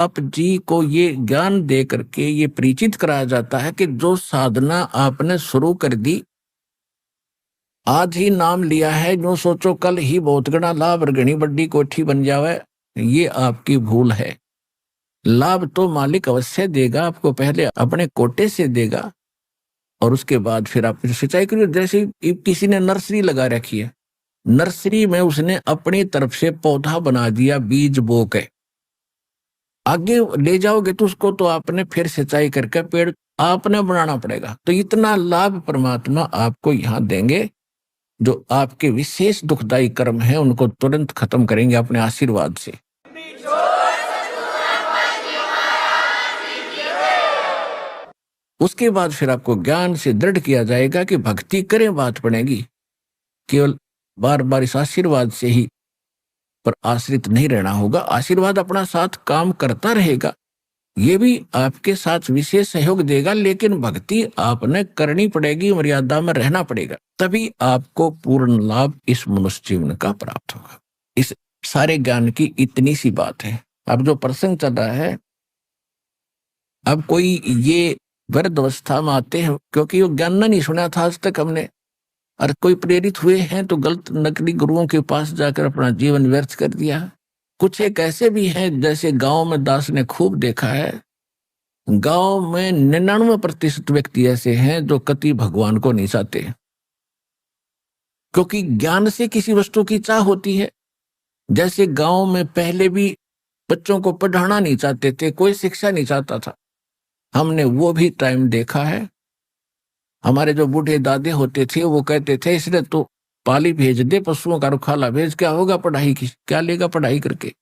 आप जी को ये ज्ञान दे करके ये परिचित कराया जाता है कि जो साधना आपने शुरू कर दी, आज ही नाम लिया है, जो सोचो कल ही बहुत गणा लाभ और घनी बड्डी कोठी बन जावे, ये आपकी भूल है। लाभ तो मालिक अवश्य देगा आपको, पहले अपने कोटे से देगा और उसके बाद फिर आप सिंचाई करिए। जैसे किसी ने नर्सरी लगा रखी है, नर्सरी में उसने अपनी तरफ से पौधा बना दिया बीज बो के, आगे ले जाओगे तो उसको तो आपने फिर सिंचाई करके पेड़ आपने बनाना पड़ेगा। तो इतना लाभ परमात्मा आपको यहाँ देंगे, जो आपके विशेष दुखदायी कर्म है उनको तुरंत खत्म करेंगे अपने आशीर्वाद से। उसके बाद फिर आपको ज्ञान से दृढ़ किया जाएगा कि भक्ति करें बात पड़ेगी, केवल बार बार इस आशीर्वाद से ही पर आश्रित नहीं रहना होगा। आशीर्वाद अपना साथ काम करता रहेगा, ये भी आपके साथ विशेष सहयोग देगा, लेकिन भक्ति आपने करनी पड़ेगी, मर्यादा में रहना पड़ेगा, तभी आपको पूर्ण लाभ इस मनुष्य जीवन का प्राप्त होगा। इस सारे ज्ञान की इतनी सी बात है। अब जो प्रसंग चल रहा है, अब कोई ये वृद्ध अवस्था में आते हैं, क्योंकि वो ज्ञान नहीं सुना था आज तक हमने, और कोई प्रेरित हुए हैं तो गलत नकली गुरुओं के पास जाकर अपना जीवन व्यर्थ कर दिया। कुछ एक ऐसे भी हैं, जैसे गांव में दास ने खूब देखा है, गांव में 99% व्यक्ति ऐसे हैं जो कति भगवान को नहीं चाहते, क्योंकि ज्ञान से किसी वस्तु की चाह होती है। जैसे गांव में पहले भी बच्चों को पढ़ाना नहीं चाहते थे, कोई शिक्षा नहीं चाहता था, हमने वो भी टाइम देखा है। हमारे जो बूढ़े दादे होते थे वो कहते थे इसने तो पाली भेज दे, पशुओं का रुखाला भेज, क्या होगा पढ़ाई की, क्या लेगा पढ़ाई करके।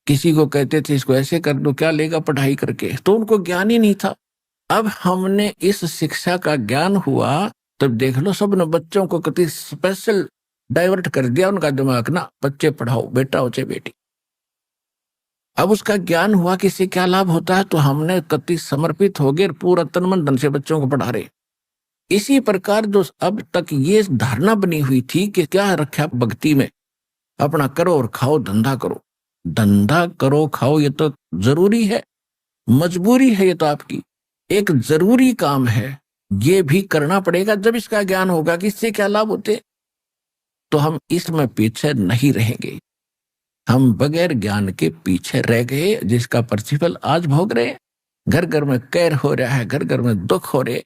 किसी को कहते थे इसको ऐसे कर दो, क्या लेगा पढ़ाई करके, तो उनको ज्ञान ही नहीं था। अब हमने इस शिक्षा का ज्ञान हुआ, तब देख लो सबने बच्चों को कितनी स्पेशल डाइवर्ट कर दिया उनका दिमाग ना, बच्चे पढ़ाओ, बेटा हो चाहे बेटी। अब उसका ज्ञान हुआ कि इससे क्या लाभ होता है, तो हमने कति समर्पित हो गए, पूरा तन मन धन से बच्चों को पढ़ा रहे। इसी प्रकार जो अब तक ये धारणा बनी हुई थी कि क्या रखा भक्ति में, अपना करो और खाओ, धंधा करो, धंधा करो खाओ, ये तो जरूरी है, मजबूरी है, ये तो आपकी एक जरूरी काम है, ये भी करना पड़ेगा। जब इसका ज्ञान होगा कि इससे क्या लाभ होते, तो हम इसमें पीछे नहीं रहेंगे। हम बगैर ज्ञान के पीछे रह गए, जिसका प्रतिफल आज भोग रहे। घर घर में कैर हो रहा है, घर घर में दुख हो रहे,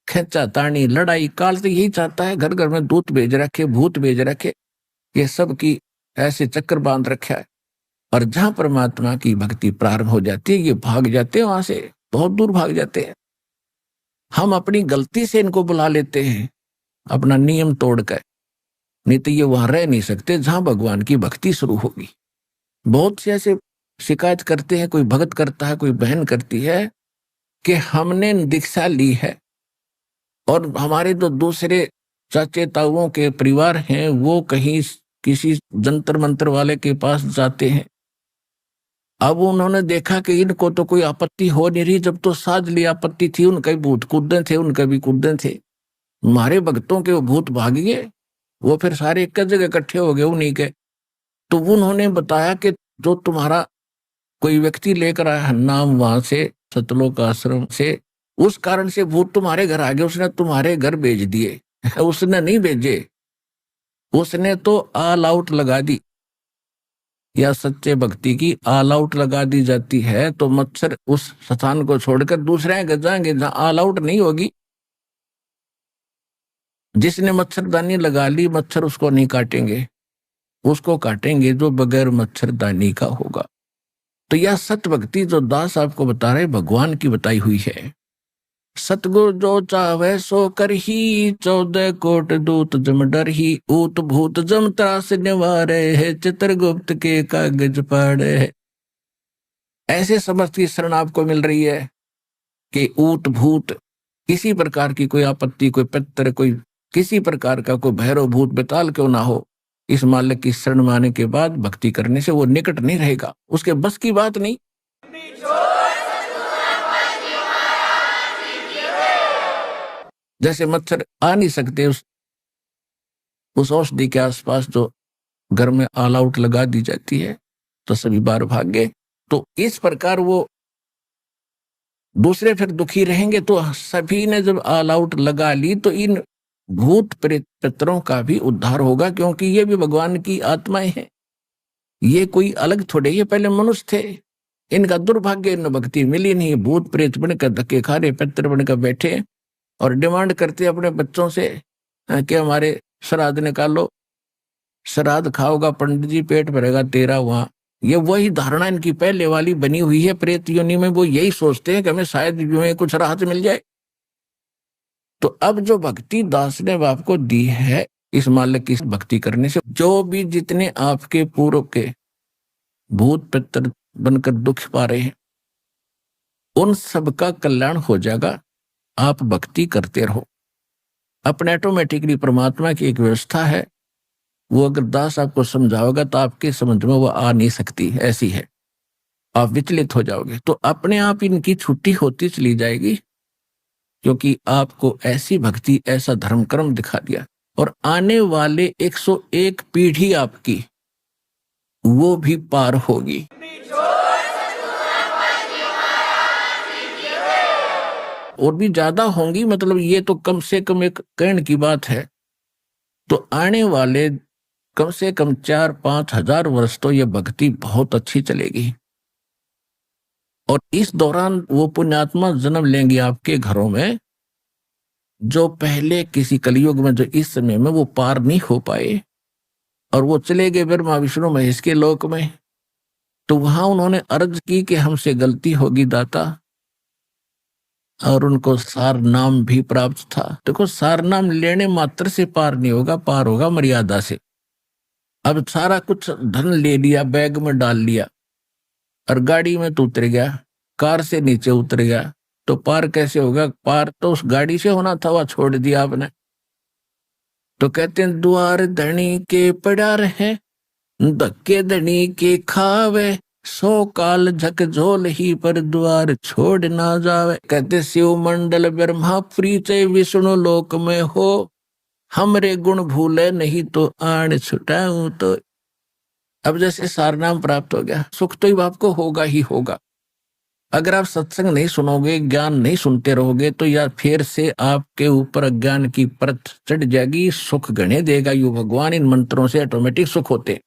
खेचा तानी लड़ाई, काल तो यही चाहता है, घर घर में दूत भेज रखे, भूत भेज रखे, ये सब की ऐसे चक्कर बांध रखा है। और जहां परमात्मा की भक्ति प्रारंभ हो जाती है, ये भाग जाते हैं, वहां से बहुत दूर भाग जाते हैं। हम अपनी गलती से इनको बुला लेते हैं, अपना नियम तोड़कर, नहीं तो ये वहां रह नहीं सकते जहां भगवान की भक्ति शुरू होगी। बहुत से ऐसे शिकायत करते हैं, कोई भगत करता है, कोई बहन करती है कि हमने दीक्षा ली है और हमारे जो दूसरे चाचे ताऊओं के परिवार हैं वो कहीं किसी जंतर मंत्र वाले के पास जाते हैं। अब उन्होंने देखा कि इनको तो कोई आपत्ति हो नहीं रही, जब तो साज ली आपत्ति थी, उनके भूत कूदे थे, उनके भी कूदे थे, हमारे भक्तों के वो भूत भाग गए, वो फिर सारे एक जगह इकट्ठे हो गए उन्हीं के। तो उन्होंने बताया कि जो तुम्हारा कोई व्यक्ति लेकर आया नाम वहां से सतलोक आश्रम से, उस कारण से भूत तुम्हारे घर आ गए, उसने तुम्हारे घर भेज दिए। उसने नहीं भेजे, उसने तो ऑल आउट लगा दी। या सच्चे भक्ति की ऑल आउट लगा दी जाती है तो मच्छर उस स्थान को छोड़कर दूसरे घर जाएंगे जहां ऑल आउट नहीं होगी। जिसने मच्छरदानी लगा ली, मच्छर उसको नहीं काटेंगे, उसको काटेंगे जो बगैर मच्छरदानी का होगा। तो यह सत्य भक्ति जो दास आपको बता रहे भगवान की बताई हुई है। सतगुरु जो चाहे सो कर ही, 14 कोट दूत जम डर ही, ऊत भूत जम त्रास निवारे है, चित्रगुप्त के कागज पाड़े है। ऐसे समर्थ की शरण आपको मिल रही है कि ऊत भूत किसी प्रकार की कोई आपत्ति, कोई पितर, कोई किसी प्रकार का कोई भैरव भूत बेताल क्यों ना हो, इस मालिक की शरण में आने के बाद भक्ति करने से वो निकट नहीं रहेगा, उसके बस की बात नहीं। जैसे मच्छर आ नहीं सकते उस औषधि के आसपास जो घर में ऑल आउट लगा दी जाती है, तो सभी बार भाग गए। तो इस प्रकार वो दूसरे फिर दुखी रहेंगे। तो सभी ने जब ऑल आउट लगा ली तो इन भूत प्रेत पितरों का भी उद्धार होगा, क्योंकि ये भी भगवान की आत्माएं हैं। ये कोई अलग थोड़े, ये पहले मनुष्य थे। इनका दुर्भाग्य, इन भक्ति मिली नहीं, भूत प्रेत बनकर धक्के खा रहे, पितर बनकर बैठे और डिमांड करते अपने बच्चों से कि हमारे श्राद्ध निकालो, श्राद्ध खाओगा पंडित जी, पेट भरेगा तेरा वहां। ये वही धारणा इनकी पहले वाली बनी हुई है प्रेत योनि में। वो यही सोचते हैं कि हमें शायद जो है कुछ राहत मिल जाए। तो अब जो भक्ति दास ने आपको दी है, इस मालिक की भक्ति करने से जो भी जितने आपके पूर्व के भूत पितर बनकर दुख पा रहे हैं, उन सबका कल्याण हो जाएगा। आप भक्ति करते रहो। अपने ऑटोमेटिकली परमात्मा की एक व्यवस्था है, वो अगर दास आपको समझाओगा तो आपके समझ में वो आ नहीं सकती, ऐसी है। आप विचलित हो जाओगे तो अपने आप इनकी छुट्टी होती चली जाएगी, क्योंकि आपको ऐसी भक्ति, ऐसा धर्म कर्म दिखा दिया। और आने वाले 101 पीढ़ी आपकी वो भी पार होगी। और भी ज्यादा होंगी, मतलब ये तो कम से कम एक कहने की बात है। तो आने वाले कम से कम 4-5 हजार वर्ष तो ये भक्ति बहुत अच्छी चलेगी। और इस दौरान वो पुण्यात्मा जन्म लेंगे आपके घरों में, जो पहले किसी कलयुग में, जो इस समय में वो पार नहीं हो पाए, और वो चले गए ब्रह्मा विष्णु महेश के लोक में। तो वहां उन्होंने अर्ज की कि हमसे गलती होगी दाता, और उनको सार नाम भी प्राप्त था। देखो, सार नाम लेने मात्र से पार नहीं होगा, पार होगा मर्यादा से। अब सारा कुछ धन ले लिया, बैग में डाल लिया, और गाड़ी में तो उतर गया, कार से नीचे उतर गया, तो पार कैसे होगा? पार तो उस गाड़ी से होना था, वह छोड़ दिया आपने। तो कहते हैं द्वार धनी के पड़ा रहे, धक्के धनी के खावे, 100 काल झकझोल ही पर द्वार छोड़ ना जावे। कहते शिव मंडल ब्रह्मा प्रीचय विष्णु लोक में हो, हमरे गुण भूले नहीं तो आण छुटाऊं तो। अब जैसे सारनाम प्राप्त हो गया, सुख तो आपको होगा ही होगा। अगर आप सत्संग नहीं सुनोगे, ज्ञान नहीं सुनते रहोगे, तो यार फिर से आपके ऊपर अज्ञान की परत चढ़ जाएगी, सुख गणे देगा यू भगवान। इन मंत्रों से ऑटोमेटिक सुख होते,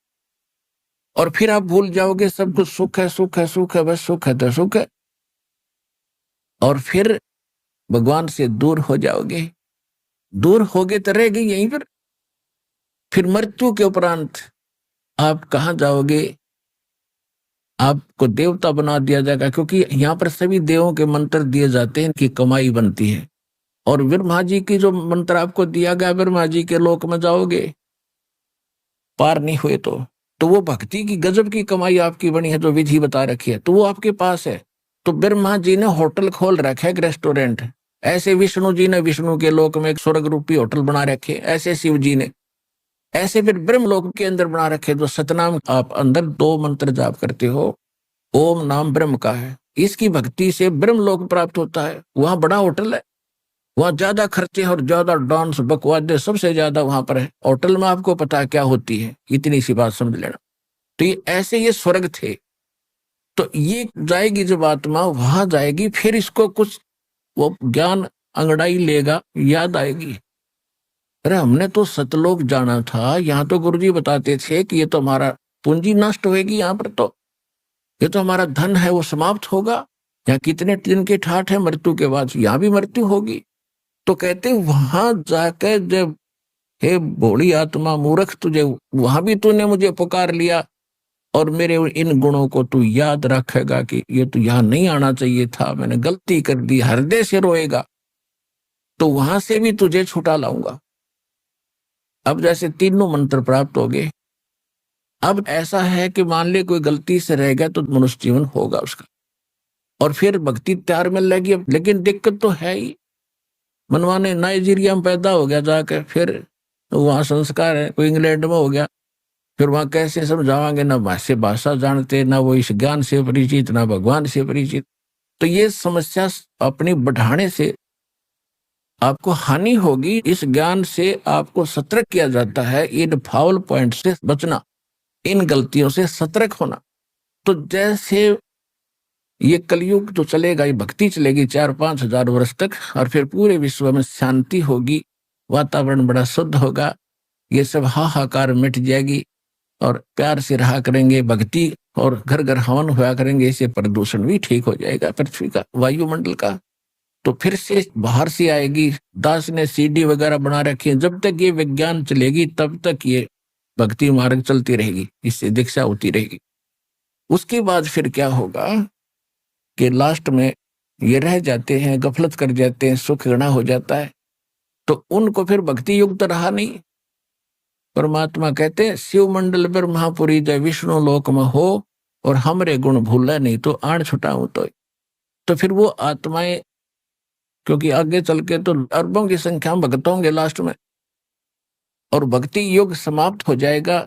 और फिर आप भूल जाओगे सब कुछ सुख है, सुख है, सुख है, बस सुख है तो सुख है, और फिर भगवान से दूर हो जाओगे। दूर होगे तो रहेगी यहीं पर। फिर मृत्यु के उपरांत आप कहाँ जाओगे? आपको देवता बना दिया जाएगा, क्योंकि यहाँ पर सभी देवों के मंत्र दिए जाते हैं, इनकी कमाई बनती है। और ब्रह्मा जी की जो मंत्र आपको दिया गया, ब्रह्मा जी के लोक में जाओगे, पार नहीं हुए तो वो भक्ति की गजब की कमाई आपकी बनी है, जो विधि बता रखी है, तो वो आपके पास है। तो ब्रह्मा जी ने होटल खोल रखा है, एक रेस्टोरेंट। ऐसे विष्णु जी ने विष्णु के लोक में एक स्वर्ग रूपी होटल बना रखे, ऐसे शिव जी ने, ऐसे फिर ब्रह्म लोक के अंदर बना रखे। जो सतनाम आप अंदर 2 मंत्र जाप करते हो, ओम नाम ब्रह्म का है, इसकी भक्ति से ब्रह्म लोक प्राप्त होता है। वहां बड़ा होटल है, वहां ज्यादा खर्चे और ज्यादा डांस बकवादे सबसे ज्यादा वहां पर है। होटल में आपको पता क्या होती है, इतनी सी बात समझ लेना। तो ये ऐसे ये स्वर्ग थे। तो ये जाएगी जब आत्मा वहां जाएगी, फिर इसको कुछ वो ज्ञान अंगड़ाई लेगा, याद आएगी, अरे हमने तो सतलोक जाना था, यहाँ तो गुरुजी बताते थे कि ये तो हमारा पूंजी नष्ट होगी, यहाँ पर तो ये तो हमारा धन है वो समाप्त होगा, यहाँ कितने दिन के ठाठ है, मृत्यु के बाद यहाँ भी मृत्यु होगी। तो कहते वहां जाकर जब, हे भोली आत्मा मूर्ख, तुझे वहां भी तूने मुझे पुकार लिया, और मेरे इन गुणों को तू याद रखेगा कि ये तो यहाँ नहीं आना चाहिए था, मैंने गलती कर दी, हृदय से रोएगा, तो वहां से भी तुझे छुटा लाऊंगा। अब जैसे तीनों मंत्र प्राप्त हो गए। अब ऐसा है कि मान ले कोई गलती से रह गया तो मनुष्य जीवन होगा उसका, और फिर भक्ति तैयार मिल लगेगी। लेकिन दिक्कत तो है ही, मनवाने नाइजीरिया में पैदा हो गया जाकर, फिर वहां संस्कार है, कोई इंग्लैंड में हो गया, फिर वहां कैसे समझावांगे, ना भाषा जानते, ना वो इस ज्ञान से परिचित, ना भगवान से परिचित। तो ये समस्या अपनी बढ़ाने से आपको हानि होगी। इस ज्ञान से आपको सतर्क किया जाता है, इन फाउल पॉइंट से बचना, इन गलतियों से सतर्क होना। तो जैसे ये कलयुग तो चलेगा, ये भक्ति चलेगी 4-5 हजार वर्ष तक, और फिर पूरे विश्व में शांति होगी, वातावरण बड़ा शुद्ध होगा, ये सब हाहाकार मिट जाएगी, और प्यार से रहा करेंगे भक्ति, और घर घर हवन हुआ करेंगे, इससे प्रदूषण भी ठीक हो जाएगा पृथ्वी का, वायुमंडल का। तो फिर से बाहर से आएगी। दास ने सीडी वगैरह बना रखी है, जब तक ये विज्ञान चलेगी तब तक ये भक्ति मार्ग चलती रहेगी, इससे दीक्षा होती रहेगी। उसके बाद फिर क्या होगा कि लास्ट में ये रह जाते हैं, गफलत कर जाते हैं, सुख गणा हो जाता है, तो उनको फिर भक्ति युक्त रहा नहीं। परमात्मा कहते हैं शिव मंडल ब्रह्मापुरी जय विष्णु लोक में हो, और हमरे गुण भूला नहीं तो आण छुटाऊं तो फिर वो आत्माएं, क्योंकि आगे चल के तो अरबों की संख्या में भक्त होंगे लास्ट में, और भक्ति युग समाप्त हो जाएगा,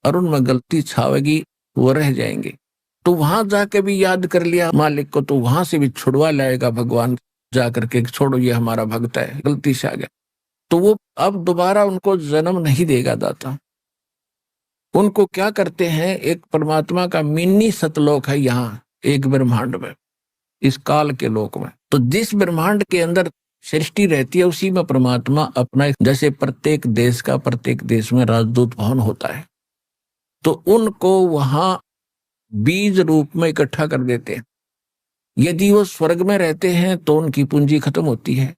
और उनमें गलती छावेगी, वो रह जाएंगे। तो वहां जाके भी याद कर लिया मालिक को, तो वहां से भी छुड़वा लाएगा भगवान जाकर के, छोड़ो ये हमारा भक्त है, गलती से आ गया, तो वो अब दोबारा उनको जन्म नहीं देगा दाता। उनको क्या करते हैं, एक परमात्मा का मिनी सतलोक है यहाँ एक ब्रह्मांड में, इस काल के लोक में। तो जिस ब्रह्मांड के अंदर सृष्टि रहती है उसी में परमात्मा अपना, जैसे प्रत्येक देश का प्रत्येक देश में राजदूत भवन होता है, तो उनको वहां बीज रूप में इकट्ठा कर देते हैं। यदि वो स्वर्ग में रहते हैं तो उनकी पूंजी खत्म होती है,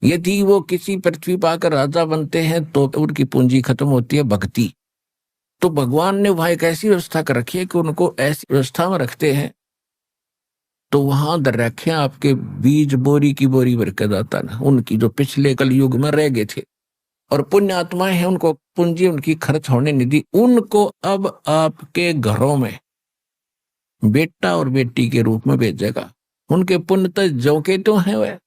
यदि वो किसी पृथ्वी पाकर राजा बनते हैं तो उनकी पूंजी खत्म होती है भक्ति। तो भगवान ने वहां एक ऐसी व्यवस्था कर रखी है कि उनको ऐसी व्यवस्था में रखते हैं, तो वहां दर रखे आपके बीज बोरी की बोरी भर के दाता ना, उनकी जो पिछले कलयुग में रह गए थे, और पुण्य आत्माएं हैं, उनको पूंजी उनकी खर्च होने नहीं दी, उनको अब आपके घरों में बेटा और बेटी के रूप में भेजेगा। उनके पुण्य तो जो के तो हैं वह,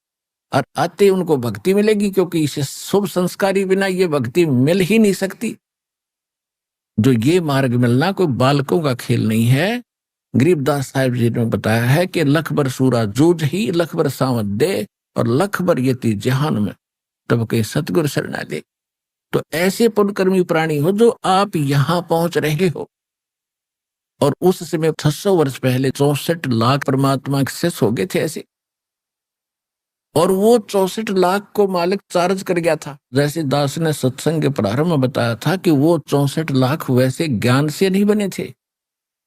और आते उनको भक्ति मिलेगी, क्योंकि इसे शुभ संस्कारी बिना ये भक्ति मिल ही नहीं सकती। जो ये मार्ग मिलना कोई बालकों का खेल नहीं है। गरीबदास साहिब जी ने बताया है कि लख बर सूरा जूझ ही, लख बर सावत दे, और लख बर यति जहान में तब के सतगुरु शरणा दे। तो ऐसे पुण्यकर्मी प्राणी हो जो आप यहां पहुंच रहे हो, और उस समय 600 वर्ष पहले 64 लाख परमात्मा एक्सेस हो गए थे ऐसे, और वो 64 लाख को मालिक चार्ज कर गया था। जैसे दास ने सत्संग के प्रारंभ में बताया था कि वो 64 लाख वैसे ज्ञान से नहीं बने थे,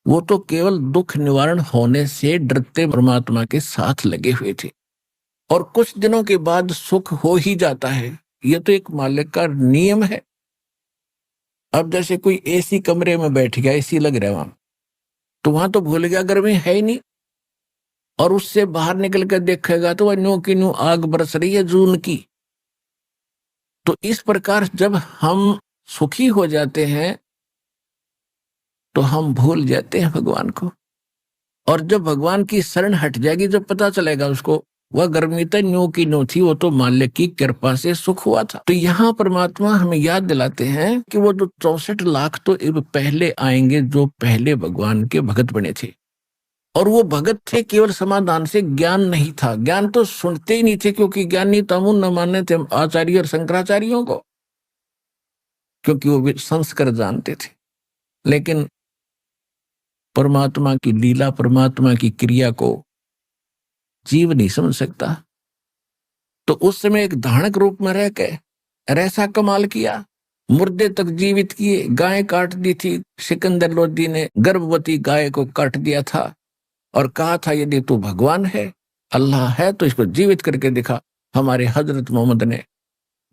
वो तो केवल दुख निवारण होने से डरते परमात्मा के साथ लगे हुए थे, और कुछ दिनों के बाद सुख हो ही जाता है। ये तो एक मालिक का नियम है। अब जैसे कोई एसी कमरे में बैठ गया, एसी लग रहा है वहां, तो वहां तो भूल गया गर्मी है ही नहीं, और उससे बाहर निकल कर देखेगा तो वह न्यू की न्यू आग बरस रही है जून की। तो इस प्रकार जब हम सुखी हो जाते हैं तो हम भूल जाते हैं भगवान को, और जब भगवान की शरण हट जाएगी, जब पता चलेगा उसको वह गर्मी तो न्यू की न्यू थी, वो तो मालिक की कृपा से सुख हुआ था। तो यहाँ परमात्मा हमें याद दिलाते हैं कि वो जो 64 लाख तो पहले आएंगे जो पहले भगवान के भगत बने थे, और वो भगत थे केवल समाधान से, ज्ञान नहीं था। ज्ञान तो सुनते ही नहीं थे, क्योंकि ज्ञानी तमुन न मानने थे आचार्य और शंकराचार्यों को, क्योंकि वो संस्कार जानते थे। लेकिन परमात्मा की लीला, परमात्मा की क्रिया को जीव नहीं समझ सकता। तो उस समय एक धारणक रूप में रह के ऐसा कमाल किया, मुर्दे तक जीवित किए, गाय काट दी थी। सिकंदर लोदी ने गर्भवती गाय को काट दिया था और कहा था यदि तू भगवान है, अल्लाह है, तो इसको जीवित करके दिखा। हमारे हजरत मोहम्मद ने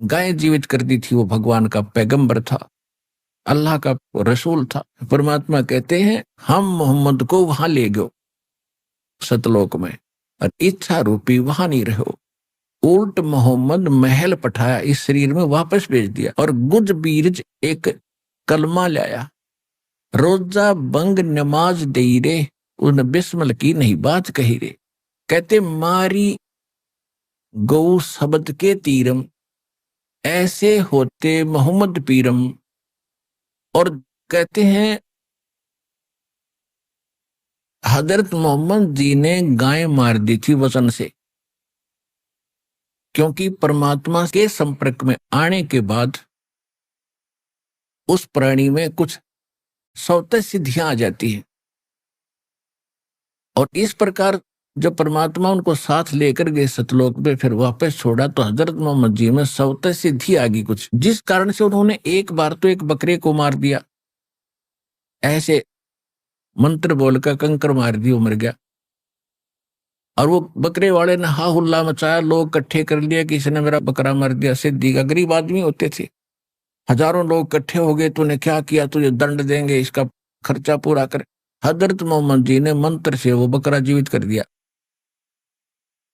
गाय जीवित कर दी थी, वो भगवान का पैगंबर था, अल्लाह का रसूल था। परमात्मा कहते हैं हम मोहम्मद को वहां ले गयो सतलोक में, और इच्छा रूपी वहां नहीं रहो। उल्ट मोहम्मद महल पठाया, इस शरीर में वापस भेज दिया, और गुज बीरज एक कलमा लाया, रोजा बंग नमाज दे रे, उन बिस्मल की नहीं बात कही रे। कहते मारी गौ शब्द के तीरम, ऐसे होते मोहम्मद पीरम। और कहते हैं हजरत मोहम्मद जी ने गाय मार दी थी वचन से, क्योंकि परमात्मा के संपर्क में आने के बाद उस प्राणी में कुछ स्वतः सिद्धियां आ जाती हैं, और इस प्रकार जब परमात्मा उनको साथ लेकर गए सतलोक पे, फिर वापस छोड़ा, तो हजरत मोहम्मद जी में सवते सिद्धि आ गई कुछ, जिस कारण से उन्होंने एक बार तो एक बकरे को मार दिया, ऐसे मंत्र बोलकर कंकर मार दी, वो मर गया। और वो बकरे वाले ने हा हुल्ला मचाया, लोग इकट्ठे कर लिया कि इसने मेरा बकरा मार दिया। सिद्धि का गरीब आदमी होते थे, हजारों लोग इकट्ठे हो गए, तूने क्या किया, तुझे दंड देंगे, इसका खर्चा पूरा कर। हजरत मोहम्मद जी ने मंत्र से वो बकरा जीवित कर दिया।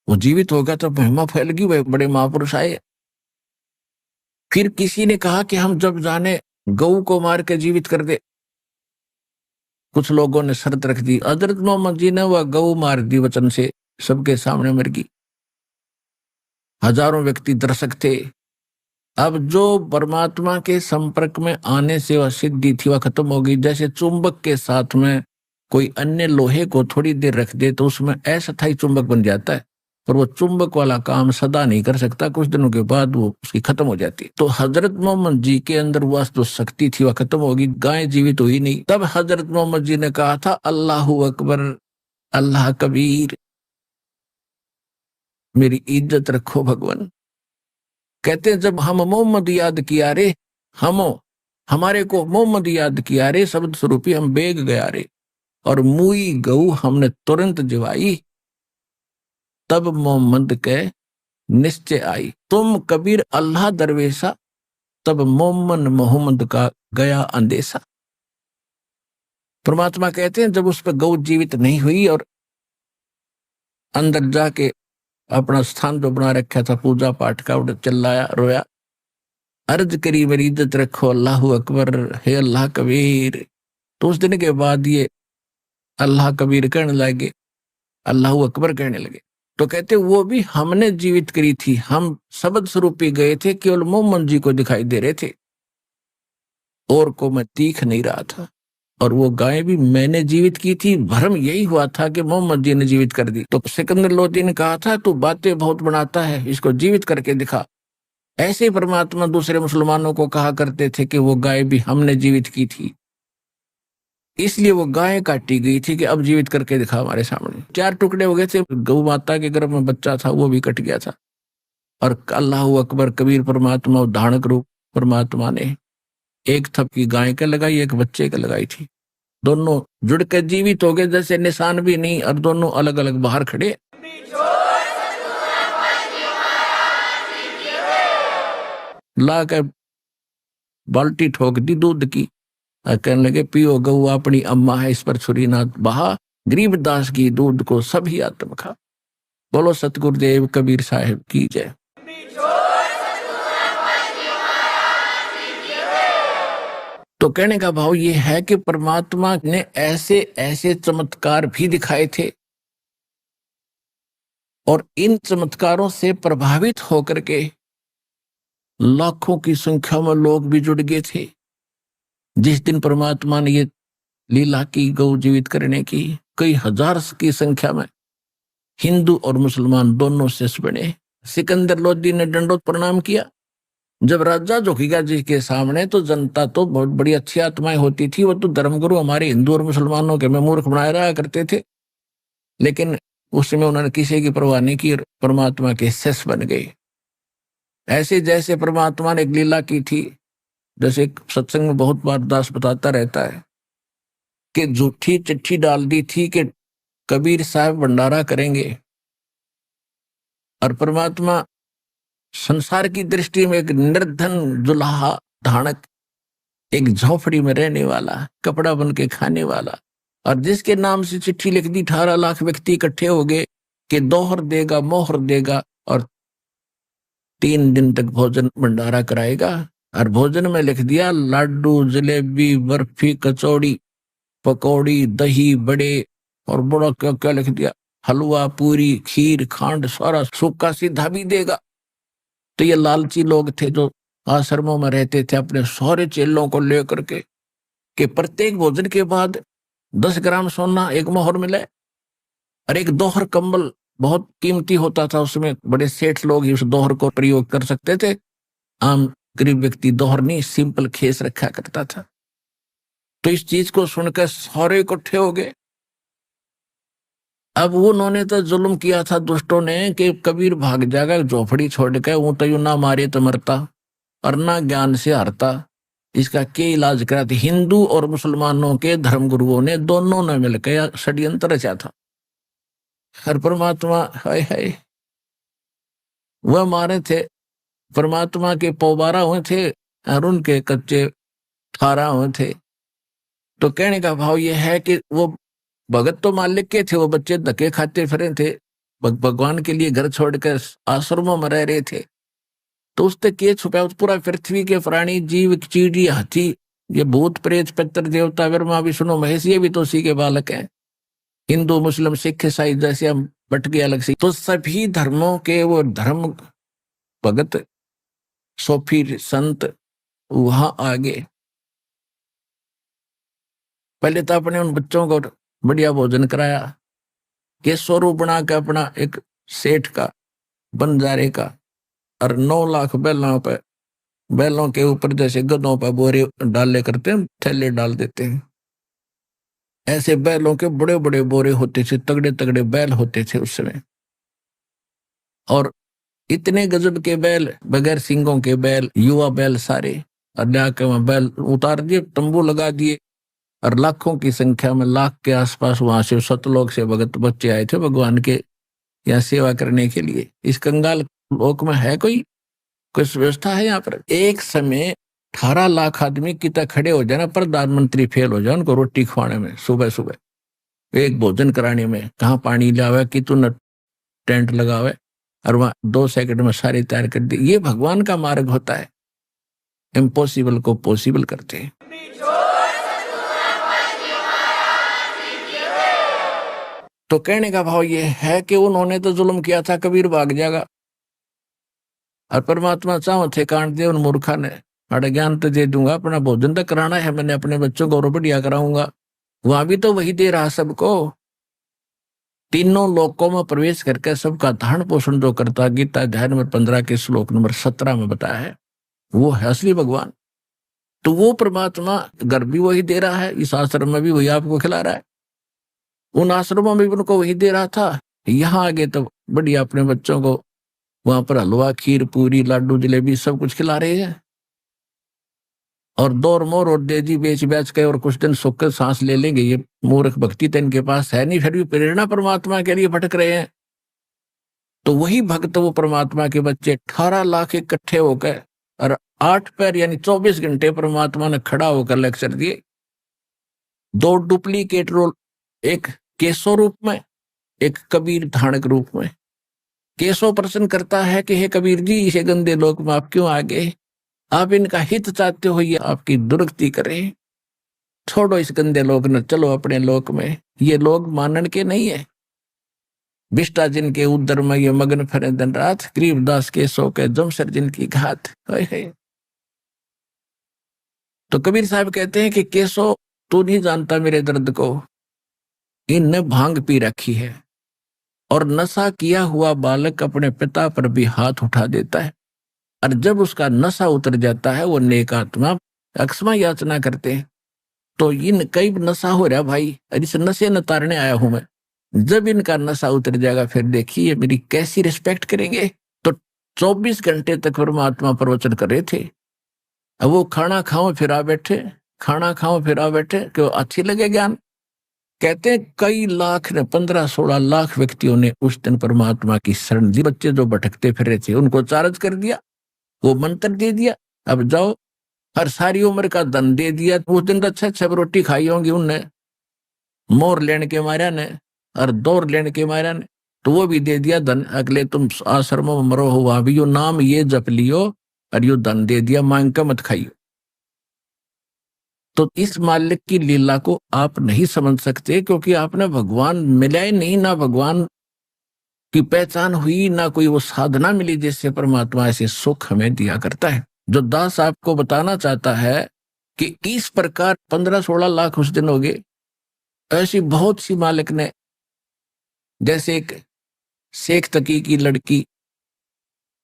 वो जीवित हो गया तो महिमा फैल गई, वह बड़े महापुरुष आए। फिर किसी ने कहा कि हम जब जाने गऊ को मार के जीवित कर दे। कुछ लोगों ने शर्त रख दी, हजरत मोहम्मद जी ने वह गऊ मार दी वचन से, सबके सामने मर गई। हजारों व्यक्ति दर्शक थे। अब जो परमात्मा के संपर्क में आने से वह सिद्धि थी, वह खत्म हो गई। जैसे चुंबक के साथ में कोई अन्य लोहे को थोड़ी देर रख दे तो उसमें अस्थायी चुंबक बन जाता है, पर वो चुंबक वाला काम सदा नहीं कर सकता, कुछ दिनों के बाद वो उसकी खत्म हो जाती है। तो हजरत मोहम्मद जी के अंदर वह जो शक्ति थी वह खत्म होगी, गाय जीवित हुई नहीं। तब हजरत मोहम्मद जी ने कहा था, अल्लाहू अकबर, अल्लाह कबीर, मेरी इज्जत रखो भगवान। कहते हैं जब हम मोहम्मद याद किया रे, हमारे को मोहम्मद याद किया रे, शब्द स्वरूपी हम बेग गया रे, और मुई गऊ हमने तुरंत जिवाई, तब मोहम्मद के निश्चय आई। तुम कबीर अल्लाह दरवेशा, तब मोहम्मद का गया अंदेशा। परमात्मा कहते हैं जब उस पर गौ जीवित नहीं हुई और अंदर जाके अपना स्थान जो बना रखा था पूजा पाठ का, उड़ चिल्लाया, रोया, अर्ज करी मेरी इज्जत रखो अल्लाह अकबर, हे अल्लाह कबीर। तो उस दिन के बाद ये अल्लाह कबीर कहने लगे, अल्लाह अकबर कहने लगे। तो कहते वो भी हमने जीवित करी थी, हम शब्द स्वरूपी गए थे, केवल मोहम्मद जी को दिखाई दे रहे थे और को मैं दिख नहीं रहा था। और वो गाय भी मैंने जीवित की थी, भ्रम यही हुआ था कि मोहम्मद जी ने जीवित कर दी। तो सिकंदर लोदी ने कहा था तू बातें बहुत बनाता है, इसको जीवित करके दिखा। ऐसे ही परमात्मा दूसरे मुसलमानों को कहा करते थे कि वो गाय भी हमने जीवित की थी, इसलिए वो गाय काटी गई थी कि अब जीवित करके दिखा हमारे सामने। 4 टुकड़े हो गए थे, गौ माता के गर्भ में बच्चा था वो भी कट गया था। और अल्लाह अकबर कबीर परमात्मा धारणक रूप परमात्मा ने एक थपकी गाय के लगाई, एक बच्चे के लगाई थी, दोनों जुड़ के जीवित हो गए, जैसे निशान भी नहीं, और दोनों अलग अलग बाहर खड़े। ला के बाल्टी ठोक दी दूध की, कहने लगे पियो गऊ अपनी अम्मा है, इस पर छुरी ना बहा, गरीबदास की दूध को सभी आत्म खा। बोलो सतगुरुदेव कबीर साहिब की जय। तो कहने का भाव ये है कि परमात्मा ने ऐसे ऐसे चमत्कार भी दिखाए थे, और इन चमत्कारों से प्रभावित होकर के लाखों की संख्या में लोग भी जुड़ गए थे। जिस दिन परमात्मा ने ये लीला की गौ जीवित करने की, कई हजार की संख्या में हिंदू और मुसलमान दोनों शिष्य बने। सिकंदर लोदी ने दंडोत प्रणाम किया। जब राजा झुकेगा जी के सामने तो जनता तो बहुत बड़ी अच्छी आत्माएं होती थी, वो तो धर्मगुरु हमारे हिंदू और मुसलमानों के में मूर्ख बनाए रहा करते थे, लेकिन उस समय उन्होंने किसी की परवाह नहीं की, परमात्मा के शिष्य बन गए। ऐसे जैसे परमात्मा ने एक लीला की थी, जैसे सत्संग में बहुत बार दास बताता रहता है कि झूठी चिट्ठी डाल दी थी कि कबीर साहब भंडारा करेंगे, और परमात्मा संसार की दृष्टि में एक निर्धन जुलाहा धानक, एक झोपड़ी में रहने वाला, कपड़ा बन के खाने वाला, और जिसके नाम से चिट्ठी लिख दी 18 लाख व्यक्ति इकट्ठे हो गए कि दोहर देगा मोहर देगा और 3 दिन तक भोजन भंडारा कराएगा। और भोजन में लिख दिया लाडू, जलेबी, बर्फी, कचौड़ी, पकौड़ी, दही, बड़े, और बड़ा क्या क्या लिख दिया, हलवा, पूरी, खीर, खांड, सारा सूखा सीधा भी देगा। तो ये लालची लोग थे जो आश्रमों में रहते थे अपने सारे चेलों को लेकर के, कि प्रत्येक भोजन के बाद 10 ग्राम सोना एक मोहर मिले, और एक दोहर कंबल बहुत कीमती होता था, उसमें बड़े सेठ लोग ही उस दोहर को प्रयोग कर सकते थे, आम गरीब व्यक्ति दोहर नहीं सिंपल खेस रखा करता था। तो इस चीज को सुनकर सारे इकट्ठे हो गए। अब उन्होंने तो जुल्म किया था दुष्टों ने कि कबीर भाग जाएगा झोपड़ी छोड़ के, वो तो यूं ना मारे तो मरता और ना ज्ञान से हारता। इसका क्या इलाज करा था? हिंदू और मुसलमानों के धर्मगुरुओं ने दोनों ने मिलकर षड्यंत्र रचा था। हर परमात्मा हाय हाय वह मारे थे, परमात्मा के पोबारा हुए थे और उनके कच्चे ठारा हुए थे। तो कहने का भाव यह है कि वो भगत तो मालिक के थे, वो बच्चे धक्के खाते फिरे थे, भगवान के लिए घर छोड़कर आश्रमों में रह रहे थे। तो उससे के छुपा? उस पूरा पृथ्वी के प्राणी जीव चींटी हाथी, ये भूत प्रेत पितर देवता ब्रह्मा विष्णु महेश, ये भी तो उसी के बालक हैं। हिंदू मुस्लिम सिख ईसाई जैसे हम बट गए अलग से, तो सभी धर्मों के वो धर्म भगत सोफी संत वहां आगे। पहले तो अपने उन बच्चों को बढ़िया भोजन कराया, ये स्वरूप बना के अपना एक सेठ का बंजारे का, और 9 लाख बैलों पे, बैलों के ऊपर जैसे गधों पर बोरे डाले करते हैं, थैले डाल देते हैं, ऐसे बैलों के बड़े बड़े बोरे होते थे, तगड़े तगड़े बैल होते थे उस समय। और इतने गजब के बैल, बगैर सिंगों के बैल, युवा बैल सारे, और जाके वहां बैल उतार दिए, तंबू लगा दिए, और लाखों की संख्या में, लाख के आसपास वहां से सतलोक से भगत बच्चे आए थे भगवान के यहाँ सेवा करने के लिए। इस कंगाल लोक में है कोई कुछ व्यवस्था है? यहाँ पर एक समय 18 लाख आदमी कितना खड़े हो जाए ना, प्रधानमंत्री फेल हो जाए उनको रोटी खवाने में, सुबह सुबह एक भोजन कराने में, कहाँ पानी लावे कि तू न टेंट लगावे, और वहां 2 सेकंड में सारी तैयार कर दी। ये भगवान का मार्ग होता है, इम्पॉसिबल को पॉसिबल करते हैं। तो कहने का भाव ये है कि उन्होंने तो जुल्म किया था, कबीर भाग जाएगा, और परमात्मा चाहो थे काट दे उन मूर्खा ने, अरे ज्ञान तो दे दूंगा, अपना भोजन तो कराना है मैंने, अपने बच्चों को और बढ़िया कराऊंगा। वहां भी तो वही दे रहा सबको, तीनों लोकों में प्रवेश करके सबका धारण पोषण जो करता, गीता अध्याय नंबर 15 के श्लोक नंबर 17 में बताया है, वो है असली भगवान। तो वो परमात्मा घर भी वही दे रहा है, इस आश्रम में भी वही आपको खिला रहा है, उन आश्रमों में भी उनको वही दे रहा था। यहाँ आगे तो बढ़िया अपने बच्चों को वहां पर हलवा खीर पूरी लाडू जलेबी सब कुछ खिला रहे हैं, और दौर मोर और देजी बेच बेच के और कुछ दिन सुख कर सांस ले लेंगे। ये मूर्ख भक्ति तो इनके पास है नहीं, फिर भी प्रेरणा परमात्मा के लिए भटक रहे हैं। तो वही भक्त वो परमात्मा के बच्चे 18 लाख इकट्ठे होकर, और 8 पैर यानी 24 घंटे परमात्मा ने खड़ा होकर लेक्चर दिए। 2 डुप्लीकेट रोल, एक केशव रूप में, एक कबीर धानक रूप में। केशव प्रश्न करता है कि हे कबीर जी, इसे गंदे लोक में आप क्यों आ गए? आप इनका हित चाहते हो या आपकी दुर्गति करें? छोड़ो इस गंदे लोक न, चलो अपने लोक में। ये लोग मानन के नहीं है, विष्टा जिनके उदर में ये मगन फरे दिन रात, गरीबदास के सो के जमशर जिनकी घात है। तो कबीर साहब कहते हैं कि केशव तू नहीं जानता मेरे दर्द को, इनने भांग पी रखी है, और नशा किया हुआ बालक अपने पिता पर भी हाथ उठा देता है, और जब उसका नशा उतर जाता है वो नेक आत्मा अक्षमा याचना करते हैं। तो इन कई नशा हो रहा भाई, इस नशे न तारने आया हूं मैं, जब इनका नशा उतर जाएगा फिर देखिए मेरी कैसी रिस्पेक्ट करेंगे। तो 24 घंटे तक परमात्मा प्रवचन कर रहे थे। अब वो खाना खाओ फिर आ बैठे, खाना खाओ फिर आ बैठे, क्यों अच्छी लगे ज्ञान। कहते हैं कई लाख ने, 15-16 लाख व्यक्तियों ने उस दिन परमात्मा की शरण ली। बच्चे जो भटकते फिर रहे थे उनको चार्ज कर दिया, वो मंत्र दे दिया, अब जाओ, हर सारी उम्र का धन दे दिया। उस दिन तो 6-6 रोटी खाई होंगी उनने, मोर लेने के मारा ने और दौर लेने के मारा ने, तो वो भी दे दिया धन। अगले तुम आश्रमों में मरो हो, वहां भी यो नाम ये जप लियो और यो धन दे दिया, मांग का मत खाइयो। तो इस मालिक की लीला को आप नहीं समझ सकते, क्योंकि आपने भगवान मिला ही नहीं, ना भगवान की पहचान हुई, ना कोई वो साधना मिली जिससे परमात्मा ऐसे सुख हमें दिया करता है। जो दास आपको बताना चाहता है कि इस प्रकार 15-16 लाख उस दिन हो गए, ऐसी बहुत सी मालिक ने, जैसे एक शेख तकी की लड़की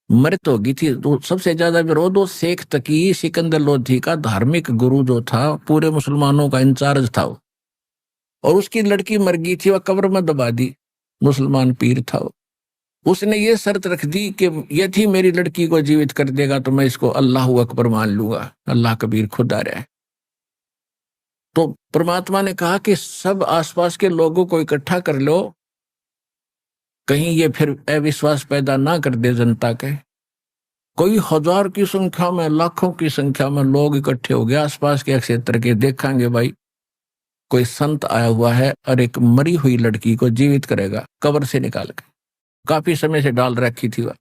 मृत हो गई थी, तो सबसे ज्यादा विरोध वो शेख तकी सिकंदर लोधी का धार्मिक गुरु जो था, पूरे मुसलमानों का इंचार्ज था वो, और उसकी लड़की मर गई थी, वह कब्र में दबा दी। मुसलमान पीर था वो। उसने ये शर्त रख दी कि यदि मेरी लड़की को जीवित कर देगा तो मैं इसको अल्लाह अकबर मान लूंगा, अल्लाह कबीर खुदा रहे। तो परमात्मा ने कहा कि सब आसपास के लोगों को इकट्ठा कर लो, कहीं ये फिर अविश्वास पैदा ना कर दे जनता के। कोई हजार की संख्या में, लाखों की संख्या में लोग इकट्ठे हो गए आसपास के क्षेत्र के। देखेंगे भाई कोई संत आया हुआ है और एक मरी हुई लड़की को जीवित करेगा कब्र से निकाल के, काफी समय से डाल रखी थी वह।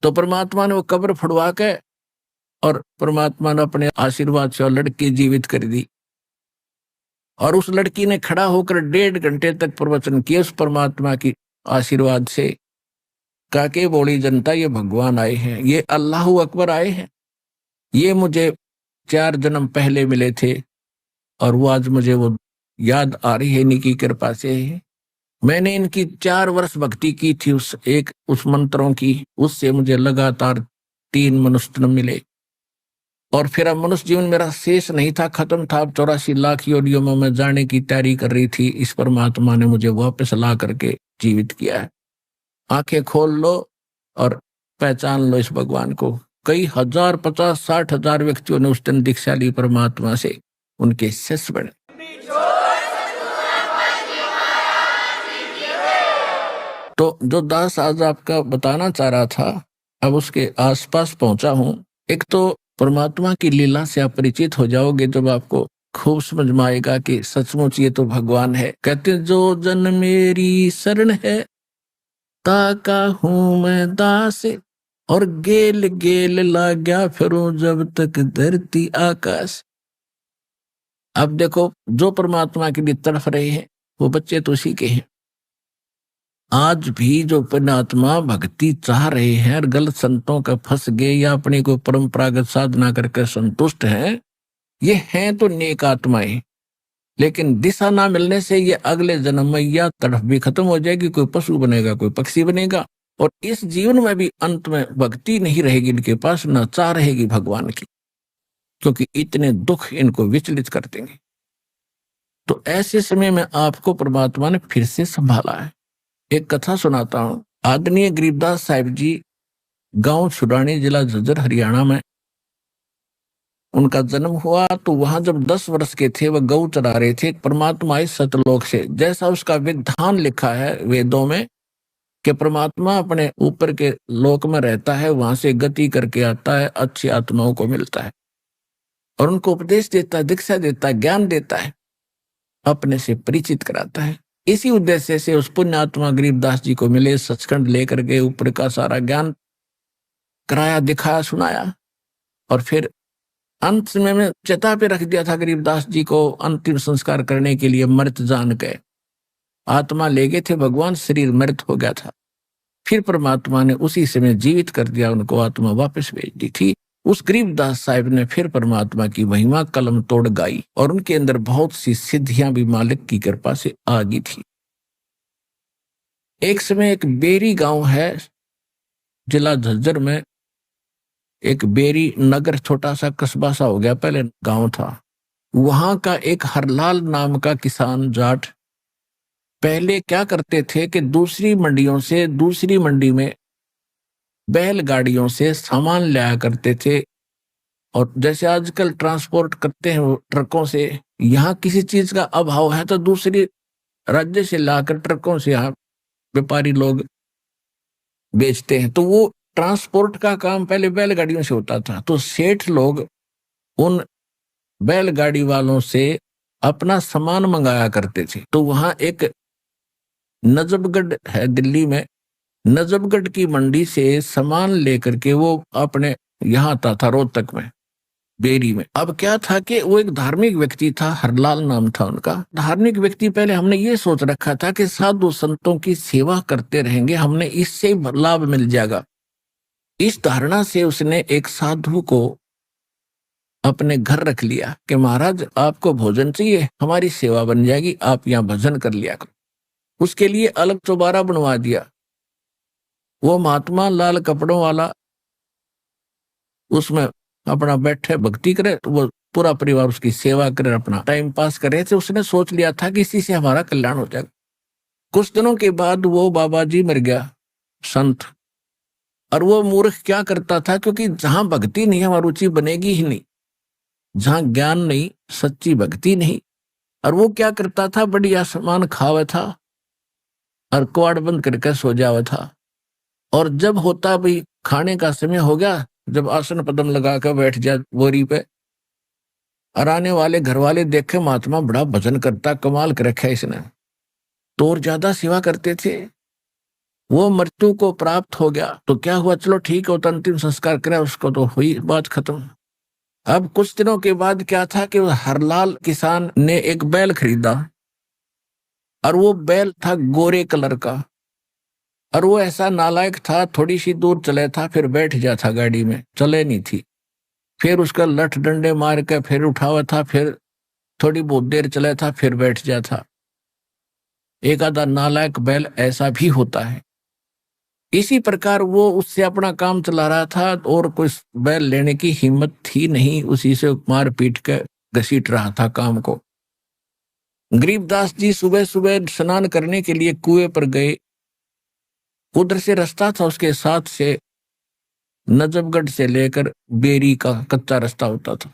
तो परमात्मा ने वो कब्र फुड़वा के और परमात्मा ने अपने आशीर्वाद से लड़की जीवित कर दी। और उस लड़की ने खड़ा होकर 1.5 घंटे तक प्रवचन किया उस परमात्मा की आशीर्वाद से। कहा कि बोली जनता, ये भगवान आए हैं, ये अल्लाह अकबर आए हैं, ये मुझे 4 जन्म पहले मिले थे और वो आज मुझे वो याद आ रही है, इनकी कृपा से। मैंने इनकी 4 वर्ष भक्ति की थी उस मंत्रों की, उससे मुझे लगातार 3 मनुष्य जन्म मिले। और फिर अब मनुष्य जीवन मेरा शेष नहीं था, खत्म था। 84 लाख योनियों में मैं जाने की तैयारी कर रही थी। इस परमात्मा ने मुझे वापस ला करके जीवित किया है। आंखें खोल लो और पहचान लो इस भगवान को। कई हजार, 50, 60 हजार व्यक्तियों ने उस दिन दीक्षा ली परमात्मा से, उनके शिष्य बने। तो जो दास आज आपका बताना चाह रहा था, अब उसके आसपास पहुंचा हूं। एक तो परमात्मा की लीला से आप परिचित हो जाओगे जब आपको खूब समझ में आएगा कि सचमुच ये तो भगवान है। कहते जो जन मेरी शरण है, ताका हूं मैं दास, और गेल गेल लाग्या फिरूं जब तक धरती आकाश। अब देखो, जो परमात्मा के लिए तड़फ रहे हैं वो बच्चे तो उसी के हैं। आज भी जो पुण्यात्मा भक्ति चाह रहे हैं और गलत संतों का फंस गए या अपनी को परंपरागत साधना करके संतुष्ट हैं, ये हैं तो नेक आत्माएं। लेकिन दिशा ना मिलने से ये अगले जन्म में या तड़फ भी खत्म हो जाएगी, कोई पशु बनेगा, कोई पक्षी बनेगा, और इस जीवन में भी अंत में भक्ति नहीं रहेगी इनके पास, न चाह रहेगी भगवान की, क्योंकि इतने दुख इनको विचलित कर देंगे। तो ऐसे समय में आपको परमात्मा ने फिर से संभाला है। एक कथा सुनाता हूं। आदरणीय गरीबदास साहिब जी गांव छुड़ानी, जिला झज्जर, हरियाणा में उनका जन्म हुआ। तो वहां जब 10 वर्ष के थे, वह गौ चरा रहे थे। परमात्मा इस सतलोक से, जैसा उसका विधान लिखा है वेदों में कि परमात्मा अपने ऊपर के लोक में रहता है, वहां से गति करके आता है, अच्छी आत्माओं को मिलता है और उनको उपदेश देता है, दीक्षा देता है, ज्ञान देता है, अपने से परिचित कराता है। इसी उद्देश्य से उस पुण्यात्मा गरीबदास जी को मिले, सचखंड लेकर के ऊपर का सारा ज्ञान कराया, दिखाया, सुनाया। और फिर अंत में मैं चिता पे रख दिया था गरीबदास जी को अंतिम संस्कार करने के लिए। मृत जान गए, आत्मा ले गए थे भगवान, शरीर मृत हो गया था। फिर परमात्मा ने उसी समय जीवित कर दिया, उनको आत्मा वापस भेज दी थी। उस गरीबदास साहिब ने फिर परमात्मा की महिमा कलम तोड़ गाई और उनके अंदर बहुत सी सिद्धियां भी मालिक की कृपा से आ गई थी। एक समय एक बेरी गांव है, जिला झज्जर में, एक बेरी नगर, छोटा सा कस्बा सा हो गया, पहले गांव था। वहां का एक हरलाल नाम का किसान जाट पहले क्या करते थे कि दूसरी मंडियों से, दूसरी मंडी में बैलगाड़ियों से सामान लाया करते थे। और जैसे आजकल ट्रांसपोर्ट करते हैं वो ट्रकों से, यहाँ किसी चीज का अभाव है तो दूसरी राज्य से लाकर ट्रकों से यहाँ व्यापारी लोग बेचते हैं। तो वो ट्रांसपोर्ट का काम पहले बैलगाड़ियों से होता था। तो सेठ लोग उन बैलगाड़ी वालों से अपना सामान मंगाया करते थे। तो वहां एक नजफगढ़ है दिल्ली में, नजफगढ़ की मंडी से सामान लेकर के वो अपने यहाँ आता था रोहतक में, बेरी में। अब क्या था कि वो एक धार्मिक व्यक्ति था, हरलाल नाम था उनका। धार्मिक व्यक्ति, पहले हमने ये सोच रखा था कि साधु संतों की सेवा करते रहेंगे, हमने इससे लाभ मिल जाएगा। इस धारणा से उसने एक साधु को अपने घर रख लिया कि महाराज आपको भोजन चाहिए, हमारी सेवा बन जाएगी, आप यहाँ भजन कर लिया करो। उसके लिए अलग चौबारा बनवा दिया। वो महात्मा लाल कपड़ों वाला उसमें अपना बैठे भक्ति करे, तो वो पूरा परिवार उसकी सेवा करे, अपना टाइम पास करे। तो उसने सोच लिया था कि इसी से हमारा कल्याण हो जाएगा। कुछ दिनों के बाद वो बाबा जी मर गया, संत। और वो मूर्ख क्या करता था, क्योंकि जहां भक्ति नहीं है वहां रुचि बनेगी ही नहीं, जहां ज्ञान नहीं, सच्ची भक्ति नहीं। और वो क्या करता था, बढ़िया सामान खावा था और कुआड़ बंद करके सो जावा था। और जब होता भाई खाने का समय हो गया, जब आसन पदम लगा कर बैठ जाए बोरी पे, और आने वाले घर वाले देखे महात्मा बड़ा भजन करता, कमाल कर रखा है इसने, तो और ज्यादा सेवा करते थे। वो मृत्यु को प्राप्त हो गया तो क्या हुआ, चलो ठीक है, तो अंतिम संस्कार करा उसको, तो हुई बात खत्म। अब कुछ दिनों के बाद क्या था कि हरलाल किसान ने एक बैल खरीदा, और वो बैल था गोरे कलर का। और वो ऐसा नालायक था, थोड़ी सी दूर चले था फिर बैठ जाता गाड़ी में, चले नहीं थी। फिर उसका लठ डंडे मार के फिर उठावा था, फिर थोड़ी बहुत देर चला था फिर बैठ जाता। एक आधा नालायक बैल ऐसा भी होता है। इसी प्रकार वो उससे अपना काम चला रहा था, और कोई बैल लेने की हिम्मत थी नहीं, उसी से मार पीट के घसीट रहा था काम को। गरीबदास जी सुबह सुबह स्नान करने के लिए कुएं पर गए। उधर से रास्ता था उसके साथ से नजफगढ़ से लेकर बेरी का कच्चा रास्ता होता था।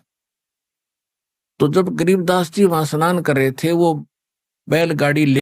तो जब गरीबदास जी वहां स्नान कर रहे थे, वो बैलगाड़ी